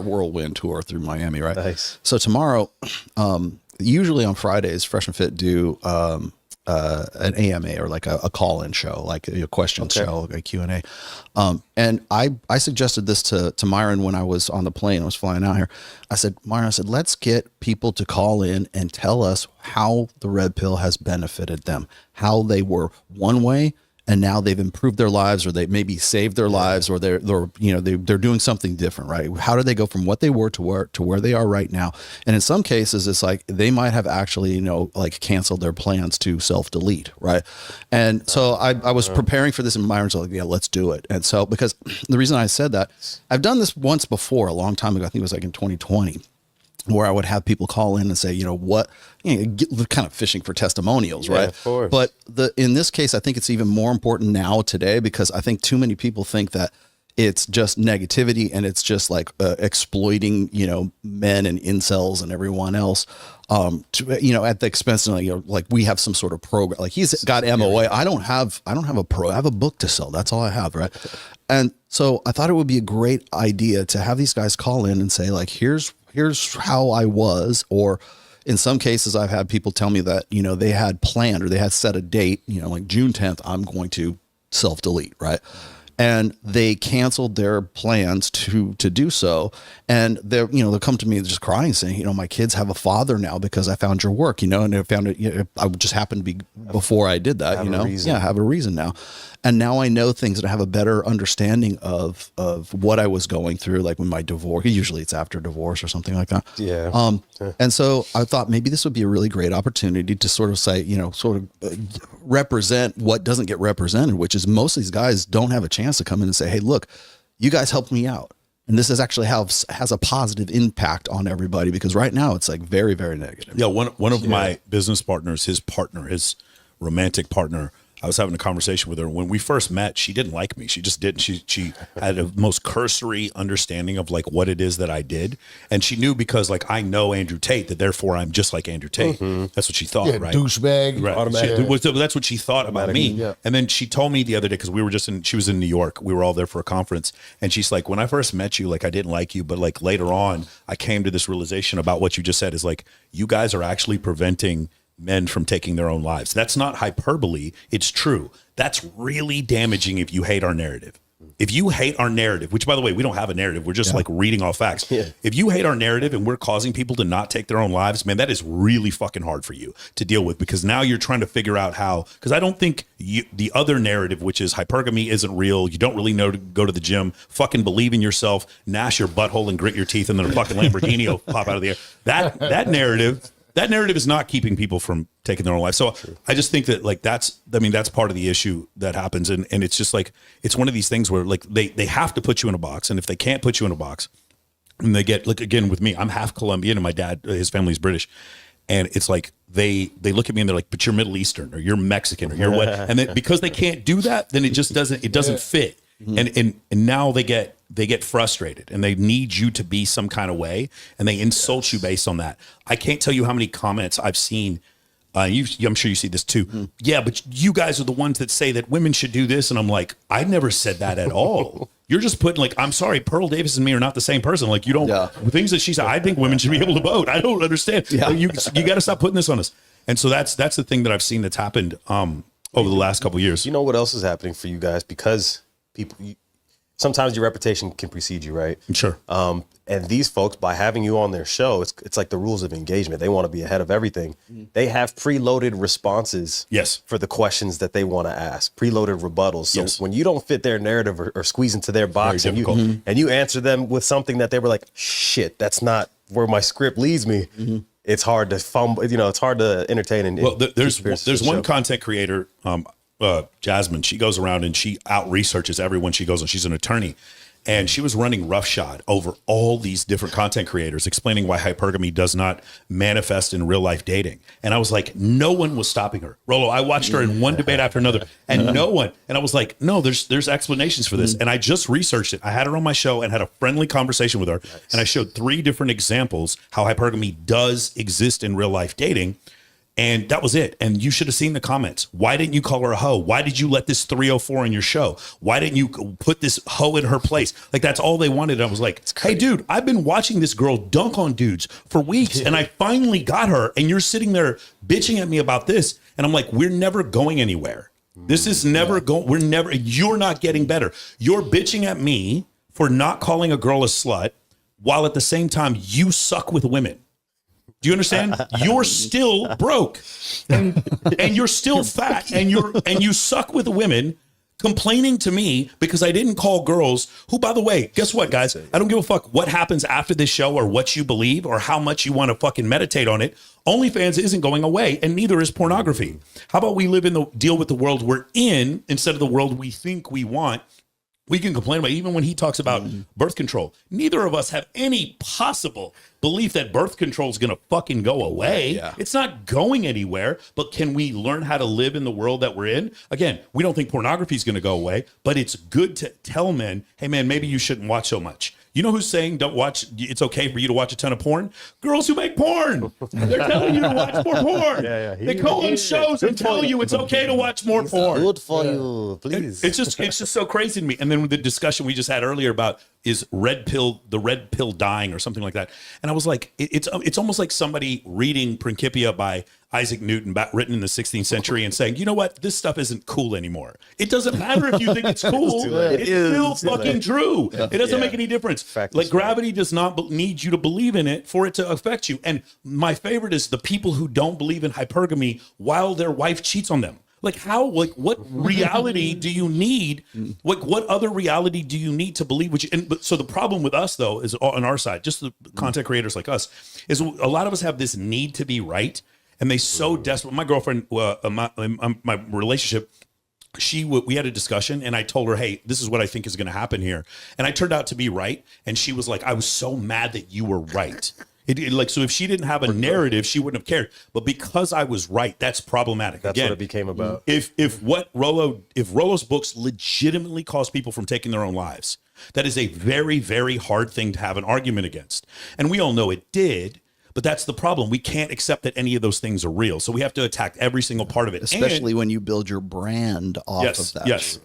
whirlwind tour through Miami, right? Nice. So tomorrow, usually on Fridays, Fresh and Fit do an AMA or like a call-in show, like a question show, a Q&A. And I suggested this to Myron when I was on the plane. I was flying out here. I said, Myron, let's get people to call in and tell us how the red pill has benefited them, how they were one way and now they've improved their lives, or they maybe saved their lives, or they're doing something different, right? How do they go from what they were to where they are right now? And in some cases, it's like they might have actually, like canceled their plans to self-delete, right? And so I was preparing for this, and Myron's like, yeah, let's do it. And so, because the reason I said that, I've done this once before, a long time ago, I think it was like in 2020, where I would have people call in and say, kind of fishing for testimonials, right? Of course. But in this case, I think it's even more important now today, because I think too many people think that it's just negativity and it's just like exploiting, men and incels and everyone else, at the expense of, like we have some sort of program, like he's got MOA. I don't have I have a book to sell. That's all I have. Right. And so I thought it would be a great idea to have these guys call in and say, like, here's how I was, or in some cases I've had people tell me that, they had planned, or they had set a date, like June 10th, I'm going to self-delete. Right. And they canceled their plans to do so. And they'll come to me just crying, saying, my kids have a father now because I found your work, and I found it, I just happened to be before I did that, have a reason now. And now I know things, that I have a better understanding of what I was going through, like when my divorce, usually it's after divorce or something like that. Yeah. And so I thought maybe this would be a really great opportunity to sort of say, represent what doesn't get represented, which is most of these guys don't have a chance to come in and say, hey, look, you guys helped me out. And this is actually has a positive impact on everybody, because right now it's like very, very negative. Yeah. One of my business partners, his romantic partner, I was having a conversation with her. When we first met, she didn't like me. She just didn't. She had a most cursory understanding of like what it is that I did. And she knew, because like I know Andrew Tate, that therefore I'm just like Andrew Tate. Mm-hmm. That's what she thought, right? Douchebag. Right. That's what she thought about me. Yeah. And then she told me the other day, because she was in New York. We were all there for a conference. And she's like, when I first met you, like I didn't like you, but like later on, I came to this realization about what you just said, is like, you guys are actually preventing men from taking their own lives. That's not hyperbole. It's true. That's really damaging if you hate our narrative. If you hate our narrative, which by the way, we don't have a narrative. We're just like reading off facts. Yeah. If you hate our narrative and we're causing people to not take their own lives, man, that is really fucking hard for you to deal with, because now you're trying to figure out how, because I don't think the other narrative, which is hypergamy isn't real. You don't really know to go to the gym, fucking believe in yourself, gnash your butthole and grit your teeth, and then a fucking Lamborghini will pop out of the air. That narrative is not keeping people from taking their own life. So I just think that like, that's part of the issue that happens. And it's just like, it's one of these things where like they have to put you in a box. And if they can't put you in a box, and they get, like, again, with me, I'm half Colombian and my dad, his family's British. And it's like, they look at me and they're like, but you're Middle Eastern, or you're Mexican, or you're what? And then because they can't do that, then it just doesn't fit. Mm-hmm. And now they get frustrated, and they need you to be some kind of way, and they insult you based on that. I can't tell you how many comments I've seen. I'm sure you see this too. Mm-hmm. Yeah, but you guys are the ones that say that women should do this. And I'm like, I never said that at all. You're just putting, like, I'm sorry, Pearl Davis and me are not the same person. Like, you don't, things that she said, I think women should be able to vote. I don't understand. Yeah. Like, you got to stop putting this on us. And so that's the thing that I've seen that's happened over the last couple of years. You know what else is happening for you guys? Because sometimes your reputation can precede you, right? Sure. And these folks, by having you on their show, it's like the rules of engagement. They want to be ahead of everything. Mm-hmm. They have preloaded responses for the questions that they want to ask, preloaded rebuttals. So when you don't fit their narrative or squeeze into their box, and you answer them with something that they were like, shit, that's not where my script leads me. Mm-hmm. It's hard to fumble, it's hard to entertain. There's one content creator, Jasmine. She goes around and she out researches everyone she goes on. She's an attorney, and she was running roughshod over all these different content creators, explaining why hypergamy does not manifest in real life dating. And I was like, no one was stopping her. Rolo, I watched her in one debate after another, and no one. And I was like, no, there's explanations for this. And I just researched it. I had her on my show and had a friendly conversation with her. Nice. And I showed 3 different examples how hypergamy does exist in real life dating. And that was it. And you should have seen the comments. Why didn't you call her a hoe? Why did you let this 304 in your show? Why didn't you put this hoe in her place? Like, that's all they wanted. I was like, hey, dude, I've been watching this girl dunk on dudes for weeks, and I finally got her. And you're sitting there bitching at me about this. And I'm like, we're never going anywhere. This is never going. You're not getting better. You're bitching at me for not calling a girl a slut, while at the same time you suck with women. Do you understand? You're still broke, and you're still fat, and you suck with women, complaining to me because I didn't call girls who, by the way, guess what, guys? I don't give a fuck what happens after this show or what you believe or how much you want to fucking meditate on it. OnlyFans isn't going away, and neither is pornography. How about we deal with the world we're in instead of the world we think we want? We can complain about, even when he talks about birth control, neither of us have any possible belief that birth control is going to fucking go away. Yeah. It's not going anywhere, but can we learn how to live in the world that we're in? Again, we don't think pornography is going to go away, but it's good to tell men, hey man, maybe you shouldn't watch so much. You know who's saying don't watch, it's okay for you to watch a ton of porn? Girls who make porn. They're telling you to watch more porn. They go on shows and tell you it's okay to watch more porn. Good for you, please. It's just so crazy to me. And then with the discussion we just had earlier about is the red pill dying or something like that. And I was like, it's almost like somebody reading Principia by Isaac Newton, written in the 16th century, and saying, you know what, this stuff isn't cool anymore. It doesn't matter if you think it's cool. It's still fucking true. Yeah. It doesn't make any difference. Like, gravity does not need you to believe in it for it to affect you. And my favorite is the people who don't believe in hypergamy while their wife cheats on them. Like, what reality do you need? What other reality do you need to believe? So the problem with us, though, is on our side, just the content creators like us, is a lot of us have this need to be right. And they so desperate. My girlfriend, my relationship, we had a discussion, and I told her, hey, this is what I think is going to happen here. And I turned out to be right. And she was like, I was so mad that you were right. So if she didn't have a narrative, she wouldn't have cared. But because I was right, that's problematic. That's what it became about. If Rollo's books legitimately cause people from taking their own lives, that is a very, very hard thing to have an argument against. And we all know it did. But that's the problem. We can't accept that any of those things are real. So we have to attack every single part of it. Especially when you build your brand off of that. Yes.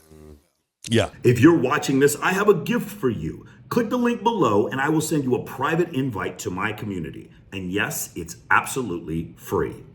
Yeah. If you're watching this, I have a gift for you. Click the link below and I will send you a private invite to my community. And yes, it's absolutely free.